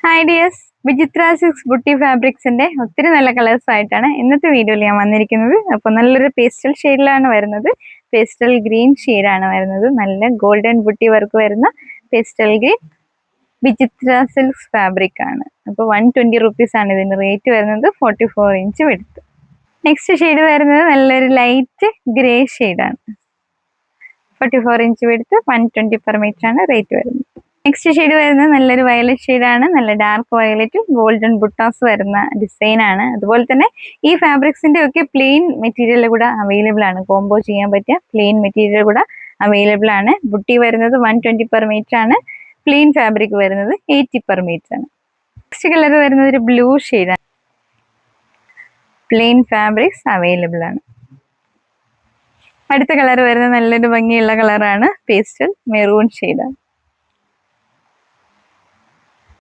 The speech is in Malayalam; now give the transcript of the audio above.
ഹായ് ഡിയേഴ്സ്, വിചിത്ര സിൽക്സ് ബുട്ടി ഫാബ്രിക്സിന്റെ ഒത്തിരി നല്ല കളേഴ്സ് ആയിട്ടാണ് ഇന്നത്തെ വീഡിയോയിൽ ഞാൻ വന്നിരിക്കുന്നത്. അപ്പോൾ നല്ലൊരു പേസ്റ്റൽ ഷെയ്ഡിലാണ് വരുന്നത്. പേസ്റ്റൽ ഗ്രീൻ ഷെയ്ഡാണ് വരുന്നത്. നല്ല ഗോൾഡൻ ബുട്ടി വർക്ക് വരുന്ന പേസ്റ്റൽ ഗ്രീൻ വിചിത്ര സിൽക്സ് ഫാബ്രിക് ആണ്. അപ്പോൾ 120 റുപ്പീസ് ആണ് ഇതിന്റെ റേറ്റ് വരുന്നത്. 44 ഇഞ്ച് വെടുത്ത്. നെക്സ്റ്റ് ഷെയ്ഡ് വരുന്നത് നല്ലൊരു ലൈറ്റ് ഗ്രേ ഷെയ്ഡാണ്. 44 ഇഞ്ച് വെടുത്ത് 120 പെർ മീറ്റർ ആണ് റേറ്റ് വരുന്നത്. നെക്സ്റ്റ് ഷെയ്ഡ് വരുന്നത് നല്ലൊരു വയലറ്റ് ഷെയ്ഡാണ്. നല്ല ഡാർക്ക് വയലറ്റിൽ ഗോൾഡൻ ബുട്ടാസ് വരുന്ന ഡിസൈൻ ആണ്. അതുപോലെ തന്നെ ഈ ഫാബ്രിക്സിന്റെ ഒക്കെ പ്ലെയിൻ മെറ്റീരിയൽ കൂടെ അവൈലബിൾ ആണ്. കോംബോ ചെയ്യാൻ പറ്റിയ പ്ലെയിൻ മെറ്റീരിയൽ കൂടെ അവൈലബിൾ ആണ്. ബുട്ടി വരുന്നത് 120 പെർ മീറ്റർ ആണ്. പ്ലെയിൻ ഫാബ്രിക് വരുന്നത് 80 പെർ മീറ്റർ ആണ്. നെക്സ്റ്റ് കളർ വരുന്നത് ഒരു ബ്ലൂ ഷെയ്ഡാണ്. പ്ലെയിൻ ഫാബ്രിക്സ് അവൈലബിൾ ആണ്. അടുത്ത കളർ വരുന്നത് നല്ലൊരു ഭംഗിയുള്ള കളറാണ്. പേസ്റ്റൽ മെറൂൺ ഷെയ്ഡാണ്.